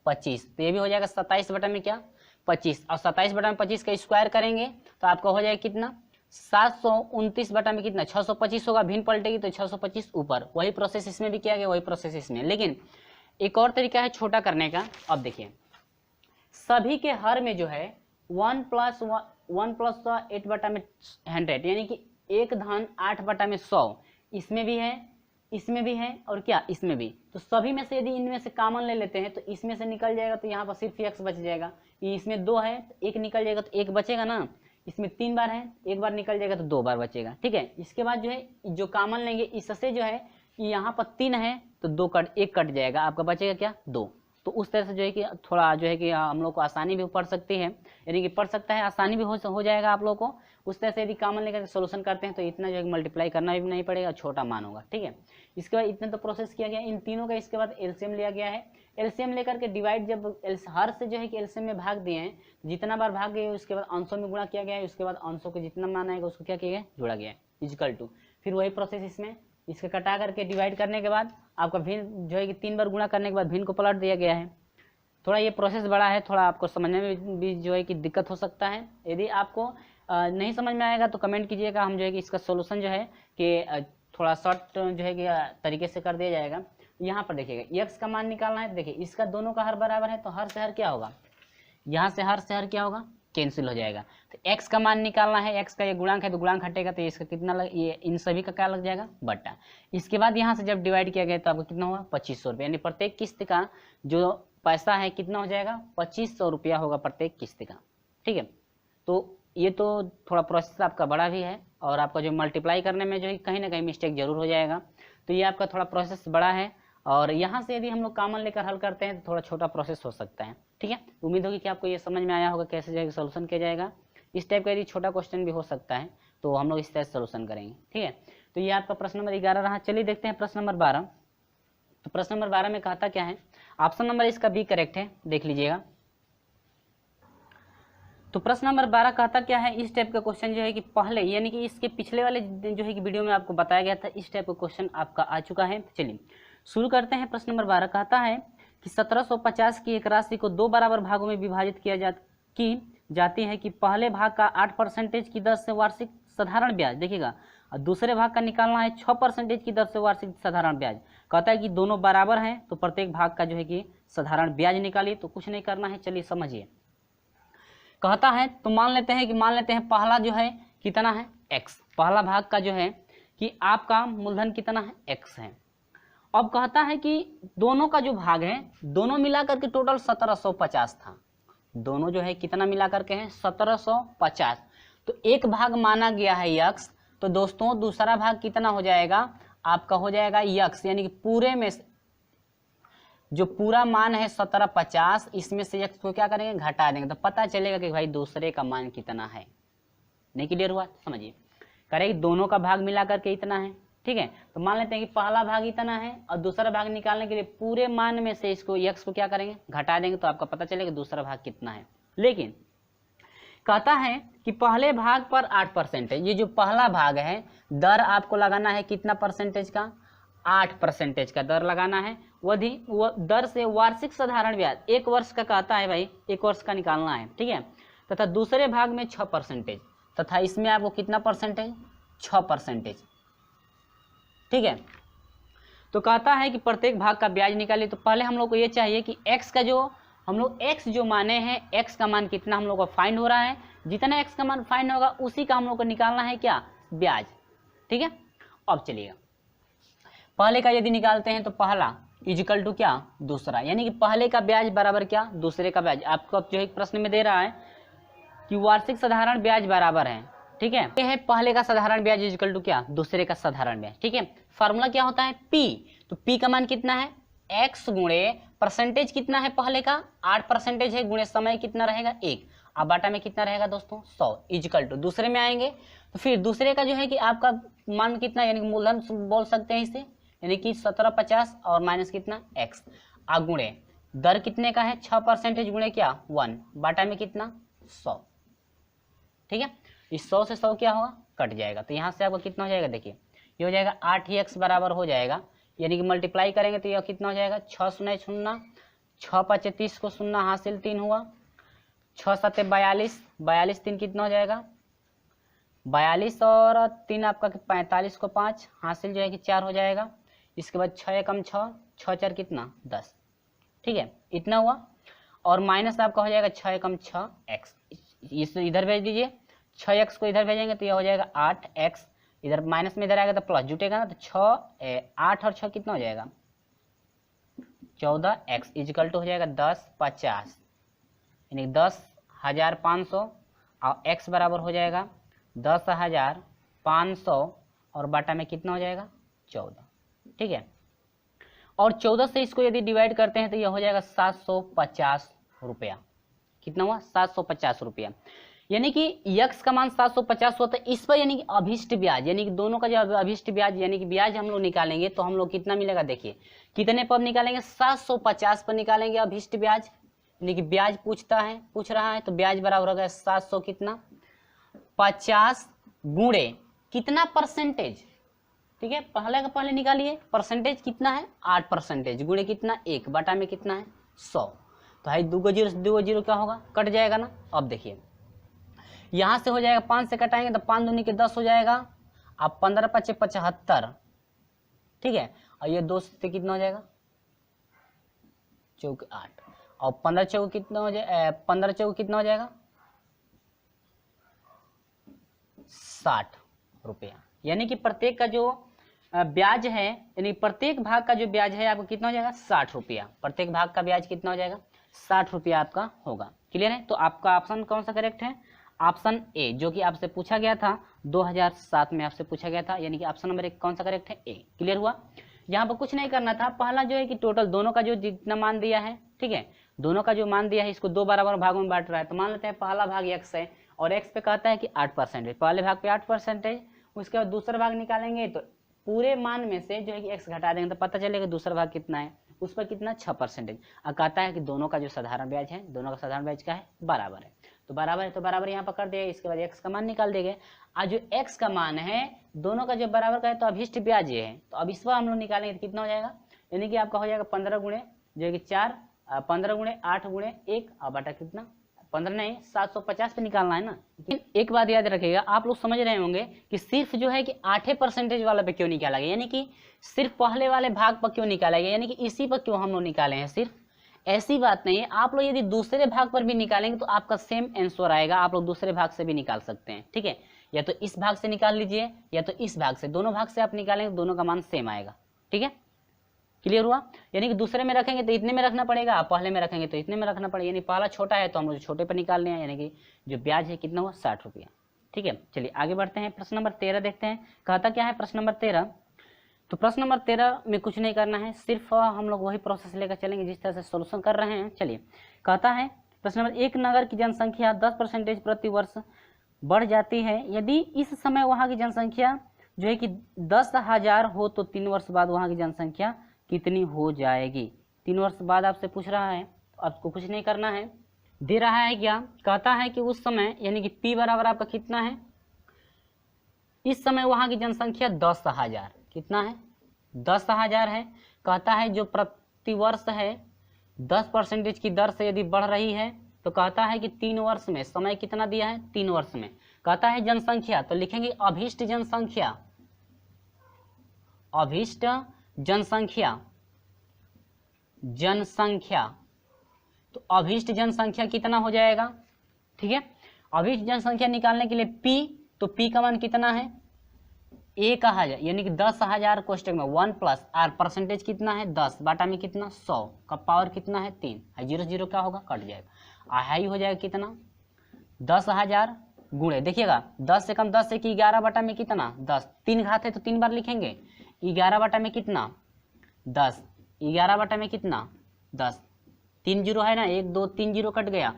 25, तो ये भी हो जाएगा 27 बटा में क्या 25, और 27 बटा में 25 का स्क्वायर करेंगे तो आपका हो जाएगा कितना 729 बटा में कितना 625 होगा, भिन्न पलटेगी तो 625 ऊपर, वही प्रोसेस इसमें भी किया गया, वही प्रोसेस इसमें। लेकिन एक और तरीका है छोटा करने का। अब देखिए सभी के हर में जो है 1 प्लस 8 बटा में 100, यानी कि 1 धन 8 बटा में 100, इसमें भी है, इसमें भी है और क्या इसमें भी। तो सभी में से यदि इनमें से कॉमन ले लेते हैं तो इसमें से निकल जाएगा, तो यहाँ पर सिर्फ x बच जाएगा। इसमें 2 है तो 1 निकल जाएगा तो 1 बचेगा ना, इसमें 3 बार है 1 बार निकल जाएगा तो 2 बार बचेगा। ठीक है, इसके बाद जो है जो कॉमन लेंगे इससे जो है यहाँ पर 3 है तो 1 कट जाएगा, आपका बचेगा क्या 2। तो उस तरह से जो है कि थोड़ा जो है कि हम लोग को आसानी भी पड़ सकती है, यानी कि पढ़ सकता है, आसानी भी हो जाएगा आप लोग को। उस तरह से यदि कॉमन लेकर सोल्यूशन करते हैं तो इतना जो है मल्टीप्लाई करना भी नहीं पड़ेगा, छोटा मान होगा। ठीक है, इसके बाद इतने तो प्रोसेस किया गया इन तीनों का। इसके बाद एलसीएम लिया गया है, एलसीएम लेकर के डिवाइड, जब हर से जो है कि एलसीएम में भाग दिए हैं, जितना बार भाग गए उसके बाद अंशों में गुणा किया गया है, उसके बाद अंशों को जितना मान आएगा उसको क्या किया गया जोड़ा गया है इक्वल टू, फिर वही प्रोसेस इसमें, इसके कटा करके डिवाइड करने के बाद आपका भिन्न जो है कि 3 बार गुणा करने के बाद भिन्न को पलट दिया गया है। थोड़ा ये प्रोसेस बड़ा है, थोड़ा आपको समझने में भी जो है कि दिक्कत हो सकता है। यदि आपको नहीं समझ में आएगा तो कमेंट कीजिएगा, हम जो है कि इसका सोल्यूशन जो है कि थोड़ा शॉर्ट जो है कि तरीके से कर दिया जाएगा। यहाँ पर देखिएगा x का मान निकालना है, देखिए इसका दोनों का हर बराबर है तो हर से हर क्या होगा, यहाँ से हर से हर क्या होगा कैंसिल हो जाएगा। तो x का मान निकालना है, x का ये गुणांक है तो गुणांक हटेगा तो इसका कितना ये इन सभी का क्या लग जाएगा बट्टा। इसके बाद यहाँ से जब डिवाइड किया गया तो आपको कितना होगा 2500 रुपये, यानी प्रत्येक किस्त का जो पैसा है कितना हो जाएगा 2500 रुपया होगा प्रत्येक किस्त का। ठीक है, तो ये तो थोड़ा प्रोसेस आपका बड़ा भी है और आपका जो मल्टीप्लाई करने में जो है कहीं ना कहीं मिस्टेक जरूर हो जाएगा, तो ये आपका थोड़ा प्रोसेस बड़ा है। और यहाँ से यदि हम लोग कॉमन लेकर हल करते हैं तो थोड़ा छोटा प्रोसेस हो सकता है। ठीक है, उम्मीद होगी कि आपको ये समझ में आया होगा कैसे जो है सोल्यूशन किया जाएगा। इस टाइप का यदि छोटा क्वेश्चन भी हो सकता है तो हम लोग इस तरह से सोल्यूशन करेंगे। ठीक है, तो ये आपका प्रश्न नंबर 11 रहा। चलिए देखते हैं प्रश्न नंबर 12। तो प्रश्न नंबर 12 में कहता क्या है, ऑप्शन नंबर इसका बी करेक्ट है, देख लीजिएगा। तो प्रश्न नंबर 12 कहता क्या है, इस टाइप का क्वेश्चन जो है कि पहले यानी कि इसके पिछले वाले जो है कि वीडियो में आपको बताया गया था, इस टाइप का क्वेश्चन आपका आ चुका है। चलिए शुरू करते हैं। प्रश्न नंबर 12 कहता है कि 1750 की एक राशि को 2 बराबर भागों में विभाजित की जाती है कि पहले भाग का 8% की दर से वार्षिक साधारण ब्याज, देखिएगा, और दूसरे भाग का निकालना है 6% की दर से वार्षिक साधारण ब्याज। कहता है कि दोनों बराबर हैं तो प्रत्येक भाग का जो है कि साधारण ब्याज निकालिए। तो कुछ नहीं करना है, चलिए समझिए। कहता है तो मान लेते हैं पहला जो है कितना है x, पहला भाग का जो है कि आपका मूलधन कितना है x है। अब कहता है कि दोनों का जो भाग है दोनों मिलाकर के टोटल 1750 था, दोनों जो है कितना मिलाकर के हैं 1750। तो एक भाग माना गया है x, तो दोस्तों दूसरा भाग कितना हो जाएगा आपका, हो जाएगा x, यानी कि पूरे में जो पूरा मान है 1750, इसमें से x को क्या करेंगे घटा देंगे तो पता चलेगा कि भाई दूसरे का मान कितना है। नहीं क्लियर हुआ, समझिए। करेंगे दोनों का भाग मिला करके इतना है। ठीक है, तो मान लेते हैं कि पहला भाग इतना है और दूसरा भाग निकालने के लिए पूरे मान में से इसको x को क्या करेंगे घटा देंगे तो आपका पता चलेगा दूसरा भाग कितना है। लेकिन कहता है कि पहले भाग पर 8% है, ये जो पहला भाग है दर आपको लगाना है कितना परसेंटेज का 8% का दर लगाना है। वो दर से वार्षिक साधारण ब्याज 1 वर्ष का कहता है भाई, 1 वर्ष का निकालना है। ठीक है, तथा दूसरे भाग में 6% तथा इसमें आपको कितना परसेंटेज 6%। ठीक है, तो कहता है कि प्रत्येक भाग का ब्याज निकालिए। तो पहले हम लोग को ये चाहिए कि x का जो हम लोग x जो माने हैं x का मान कितना हम लोग को फाइंड हो रहा है, जितना x का मान फाइंड होगा उसी का हम लोग को निकालना है क्या ब्याज। ठीक है, अब चलिएगा पहले का यदि निकालते हैं तो पहला इक्वल टू क्या दूसरा, यानी कि पहले का ब्याज बराबर क्या दूसरे का ब्याज। आपको अब जो एक प्रश्न में दे रहा है कि वार्षिक साधारण ब्याज बराबर है। ठीक है, ये है पहले का साधारण ब्याज इक्वल टू क्या दूसरे का साधारण ब्याज। ठीक है, फार्मूला क्या होता है p, तो p का मान कितना है x गुणे परसेंटेज कितना है पहले का 8% है गुणे समय कितना रहेगा 1, अब बाटा में कितना रहेगा दोस्तों 100 इक्वल टू दूसरे में आएंगे तो फिर दूसरे का जो है कि आपका मान कितना यानी कि मूलधन बोल सकते हैं इसे, यानी कि 1750 और माइनस कितना x गुणे दर कितने का है 6% गुणे क्या 1 बाटा में कितना 100। ठीक है, इस 100 से 100 क्या होगा कट जाएगा, तो यहाँ से आपको कितना हो जाएगा देखिए ये हो जाएगा 8 ही एक्स बराबर हो जाएगा, यानी कि मल्टीप्लाई करेंगे तो यह कितना हो जाएगा 6 शून्य 0, 6 5 30 को शून्य हासिल 3 हुआ, 6 7 42, 42 3 कितना हो जाएगा 42 और 3 आपका 45 को 5 हासिल जो है कि 4 हो जाएगा। इसके बाद 6 एकम 6, 6 4 कितना 10, ठीक है इतना हुआ। और माइनस आपका हो जाएगा 6 एकम 6 एक्स, इस इधर भेज दीजिए, 6 एक्स को इधर भेजेंगे तो यह हो जाएगा 8 एक्स, इधर माइनस में इधर आएगा तो प्लस जुटेगा ना, तो 8 और 6 कितना हो जाएगा 14 एक्स इजिकल टू हो जाएगा 10 50, यानी 10,500 और एक्स बराबर हो जाएगा 10,500 और बाटा में कितना हो जाएगा 14, ठीक है। और 14 से इसको यदि डिवाइड करते हैं तो यह हो जाएगा 750 रुपया, कितना हुआ 750 रुपया, यानी कि यक्स का मान 750 होता है। इस पर यानी कि अभिष्ट ब्याज, यानी कि दोनों का जो अभिष्ट ब्याज यानी कि ब्याज हम लोग निकालेंगे तो हम लोग कितना मिलेगा, देखिए कितने पर निकालेंगे 750 पर निकालेंगे अभिष्ट ब्याज, यानी कि ब्याज पूछ रहा है तो ब्याज बराबर होगा 700 कितना 50 गुणे कितना परसेंटेज, ठीक है पहले निकालिए परसेंटेज कितना है 8% गुणे कितना 1 बटा में कितना है 100, तो भाई 2 जीरो क्या होगा कट जाएगा ना। अब देखिए यहाँ से हो जाएगा 5 से कटाएंगे तो 5 दूनी के 10 हो जाएगा, अब 15 5 75, ठीक है और ये 2 से कितना हो जाएगा चौक 8 और 15 चौक कितना हो जाएगा 15 चौक कितना हो जाएगा 60 रुपया, यानी कि प्रत्येक का जो ब्याज है यानी प्रत्येक भाग का जो ब्याज है आपको कितना हो जाएगा 60 रुपया, प्रत्येक भाग का ब्याज कितना हो जाएगा 60 रुपया आपका होगा। क्लियर है, तो आपका ऑप्शन कौन सा करेक्ट है, ऑप्शन ए, जो कि आपसे पूछा गया था 2007 में आपसे पूछा गया था, यानी कि ऑप्शन नंबर 1 कौन सा करेक्ट है ए। क्लियर हुआ, यहाँ पर कुछ नहीं करना था, पहला जो है कि टोटल दोनों का जो जितना मान दिया है, ठीक है दोनों का जो मान दिया है इसको 2 बराबर भागों में बांट रहा है, तो मान लेते हैं पहला भाग एक्स है और एक्स पे कहता है कि 8%, पहले भाग पे 8%, उसके बाद दूसरा भाग निकालेंगे तो पूरे मान में से जो है कि एक्स घटा देंगे तो पता चलेगा दूसरा भाग कितना है, उस पर कितना 6%। और कहता है कि दोनों का जो साधारण ब्याज है दोनों का साधारण ब्याज क्या है बराबर है, तो बराबर है तो बराबर यहाँ पर कर दिया, इसके बाद एक्स का मान निकाल देंगे। और जो एक्स का मान है दोनों का जो बराबर का है तो अभिष्ट ब्याज ये है, तो अब इस पर हम लोग निकालेंगे तो कितना हो जाएगा, यानी कि आपका हो जाएगा 15 गुणे जो है कि 4 15 गुणे 8 गुणे 1 और बटा कितना 15 नहीं 750 पे निकालना है ना। एक बात याद रखिएगा, आप लोग समझ रहे होंगे कि सिर्फ जो है कि 8% वाला पे क्यों निकाला गया, यानी कि सिर्फ पहले वाले भाग पर क्यों निकाला गया, यानी कि इसी पर क्यों हम लोग निकाले हैं, सिर्फ ऐसी बात नहीं है। आप लोग यदि दूसरे भाग पर भी निकालेंगे तो आपका सेम आंसर आएगा, आप लोग दूसरे भाग से भी निकाल सकते हैं, ठीक है या तो इस भाग से निकाल लीजिए या तो इस भाग से, दोनों भाग से आप निकालेंगे दोनों का मान सेम आएगा, ठीक है क्लियर हुआ। यानी कि दूसरे में रखेंगे तो इतने में रखना पड़ेगा, आप पहले में रखेंगे तो इतने में रखना पड़ेगा, यानी पहला छोटा है तो हम लोग छोटे पर निकाल लें, यानी कि जो ब्याज है कितना हुआ 60 रुपया, ठीक है। चलिए आगे बढ़ते हैं, प्रश्न नंबर 13 देखते हैं, कहता क्या है प्रश्न नंबर 13। तो प्रश्न नंबर 13 में कुछ नहीं करना है, सिर्फ हम लोग वही प्रोसेस लेकर चलेंगे जिस तरह से सोल्यूशन कर रहे हैं। चलिए कहता है प्रश्न नंबर, एक नगर की जनसंख्या 10% प्रति वर्ष बढ़ जाती है, यदि इस समय वहाँ की जनसंख्या जो है कि 10,000 हो तो 3 वर्ष बाद वहाँ की जनसंख्या कितनी हो जाएगी। 3 वर्ष बाद आपसे पूछ रहा है, तो आपको कुछ नहीं करना है, दे रहा है क्या, कहता है कि उस समय यानी कि P बराबर आपका कितना है, इस समय वहाँ की जनसंख्या 10,000 कितना है 10,000 है। कहता है जो प्रतिवर्ष है 10% की दर से यदि बढ़ रही है तो कहता है कि 3 वर्ष में, समय कितना दिया है 3 वर्ष में। कहता है जनसंख्या, तो लिखेंगे अभिष्ट जनसंख्या, अभिष्ट जनसंख्या, जनसंख्या, तो अभिष्ट जनसंख्या कितना हो जाएगा, ठीक है। अभिष्ट जनसंख्या निकालने के लिए P, तो P का मान कितना है 1,000, यानी कि 10,000 कोष्टक में 1 प्लस R परसेंटेज कितना है 10 बाटा में कितना 100 का पावर कितना है 3, 0 0 क्या होगा कट जाएगा, हाई हो जाएगा कितना 10,000 गुणे, देखिएगा 10 से कम 10 से कि 11 बटा में कितना 10, 3 घात है तो 3 बार लिखेंगे, 11 बटा में कितना 10, 11 बटा में कितना 10, 3 जीरो है ना, 1 2 3 जीरो कट गया,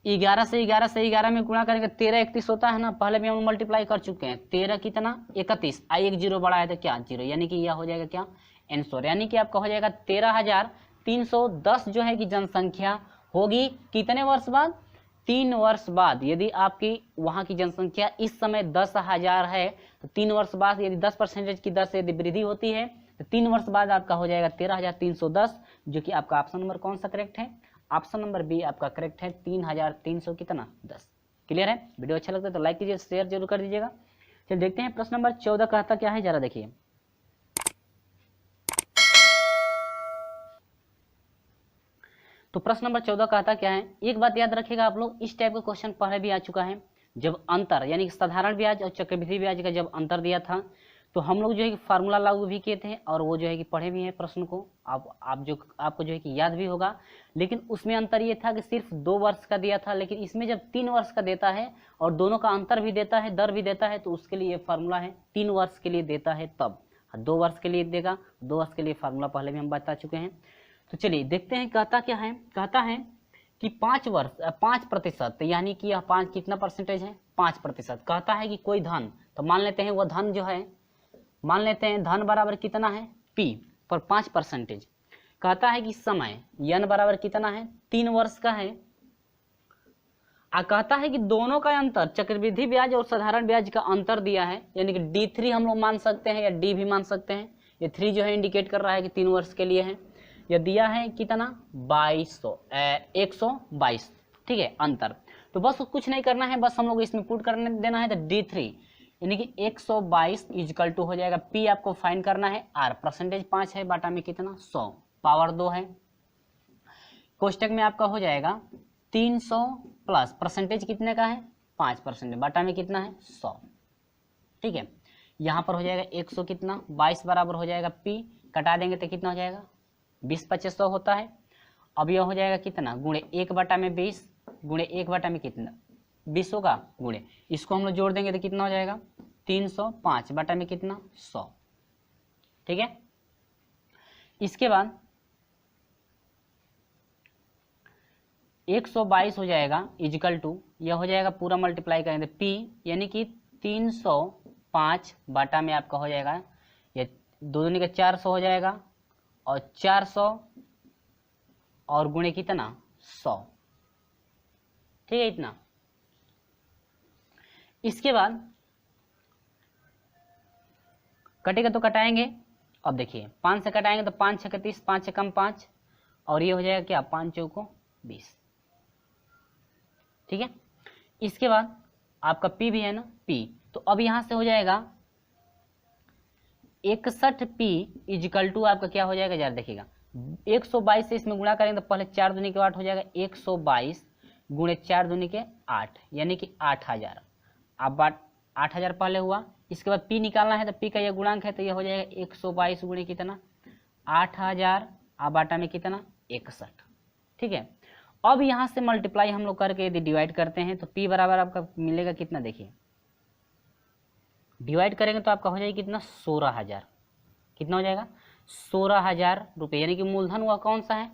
11 से 11 में गुणा करेंगे 13 31 होता है ना, पहले भी हम मल्टीप्लाई कर चुके हैं, 13 कितना 31, आई 1 जीरो बड़ा है तो क्या 0, यानी कि यह हो जाएगा क्या आंसर, यानी कि आपका हो जाएगा 13,310 जो है कि जनसंख्या होगी कितने वर्ष बाद, 3 वर्ष बाद यदि आपकी वहां की जनसंख्या इस समय 10,000 है तो 3 वर्ष बाद यदि 10% की दर से यदि वृद्धि होती है तो 3 वर्ष बाद आपका हो जाएगा 13,310, जो कि आपका ऑप्शन नंबर कौन सा करेक्ट है? ऑप्शन नंबर बी आपका करेक्ट है, 3,300 कितना 10। क्लियर है? वीडियो अच्छा लगता है तो लाइक कीजिए, शेयर जरूर कर दीजिएगा। चलिए देखते हैं प्रश्न नंबर 14 कहता क्या है, जरा देखिए। तो प्रश्न नंबर 14 कहता क्या है, एक बात याद रखिएगा आप लोग, इस टाइप का क्वेश्चन पहले भी आ चुका है। जब अंतर यानी कि साधारण ब्याज और चक्रवृद्धि ब्याज का जब अंतर दिया था तो हम लोग जो है कि फार्मूला लागू भी किए थे और वो जो है कि पढ़े भी हैं प्रश्न को, आपको जो है कि याद भी होगा। लेकिन उसमें अंतर ये था कि सिर्फ 2 वर्ष का दिया था, लेकिन इसमें जब 3 वर्ष का देता है और दोनों का अंतर भी देता है, दर भी देता है, तो उसके लिए ये फार्मूला है। 3 वर्ष के लिए देता है तब, 2 वर्ष के लिए देगा, 2 वर्ष के लिए फार्मूला पहले भी हम बता चुके हैं। तो चलिए देखते हैं कहता क्या है। कहता है कि 5% यानी कि यह 5 कितना परसेंटेज है? 5%। कहता है कि कोई धन, तो मान लेते हैं वह धन जो है, मान लेते हैं धन बराबर कितना है P पर 5%। कहता है कि समय N बराबर कितना है? 3 वर्ष का है। कहता है कि दोनों का अंतर, चक्रवृद्धि ब्याज और साधारण ब्याज का अंतर दिया है, यानी कि D3 हम लोग मान सकते हैं या D भी मान सकते हैं। ये 3 जो है इंडिकेट कर रहा है कि 3 वर्ष के लिए है। यह दिया है कितना? 122, ठीक है अंतर। तो बस कुछ नहीं करना है, बस हम लोग इसमें पुट करने देना है। तो D3 यानी कि 122 इजकल टू हो जाएगा P, आपको फाइंड करना है R, परसेंटेज 5 है, बाटा में कितना 100, पावर 2 है। कोष्टक में आपका हो जाएगा 300 प्लस परसेंटेज कितने का है? 5%, बाटा में कितना है 100, ठीक है। यहाँ पर हो जाएगा 100 कितना 22 बराबर हो जाएगा P, कटा देंगे तो कितना हो जाएगा 20/2500 होता है। अब यह हो जाएगा कितना गुणे 1 बटा में 20, गुणे 1 बटा में कितना 20 होगा, गुणे इसको हम लोग जोड़ देंगे तो कितना हो जाएगा 305 बटा में कितना 100, ठीक है। इसके बाद 122 हो जाएगा इजकल टू, यह हो जाएगा पूरा मल्टीप्लाई करेंगे P यानी कि 305 बटा में आपका हो जाएगा, ये 2 दूनी का 400 हो जाएगा और 400 और गुणे कितना 100, ठीक है इतना। इसके बाद कटेगा तो कटाएंगे। अब देखिए 5 से कटाएंगे तो 5 6 30, 5 से कम 5, और ये हो जाएगा क्या 5 चौको 20, ठीक है। इसके बाद आपका P भी है ना P, तो अब यहां से हो जाएगा 61P इजकल टू आपका क्या हो जाएगा, जरा देखिएगा 122 से इसमें गुणा करेंगे तो पहले 4 दूनी के 8 हो जाएगा, 122 गुणे 4 दूनी के 8 यानी कि 8000। अब 8000 पहले हुआ, इसके बाद P निकालना है तो P का यह गुणांक है तो यह हो जाएगा 122 गुणे कितना 8000, अब बाटा में कितना 61, ठीक है। अब यहाँ से मल्टीप्लाई हम लोग करके यदि डिवाइड करते हैं तो P बराबर आपका मिलेगा कितना, देखिए डिवाइड करेंगे तो आपका हो जाएगा कितना 16,000, कितना हो जाएगा 16,000 रुपये, यानी कि मूलधन हुआ कौन सा है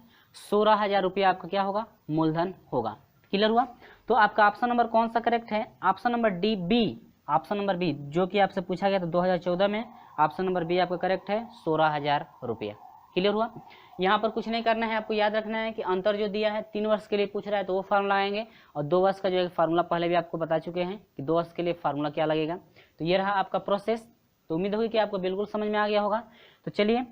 16,000 रुपये आपका क्या होगा मूलधन होगा। क्लियर हुआ? तो आपका ऑप्शन नंबर कौन सा करेक्ट है? Option number D B, option number B जो कि आपसे पूछा गया था 2014 में, ऑप्शन नंबर बी आपका करेक्ट है 16,000 रुपये। क्लियर हुआ? यहाँ पर कुछ नहीं करना है, आपको याद रखना है कि अंतर जो दिया है 3 वर्ष के लिए पूछ रहा है तो वो फार्मूला आएंगे, और 2 वर्ष का जो है फार्मूला पहले भी आपको बता चुके हैं कि 2 वर्ष के लिए फार्मूला क्या लगेगा। तो ये रहा आपका प्रोसेस। तो उम्मीद होगी कि आपको बिल्कुल समझ में आ गया होगा। तो चलिए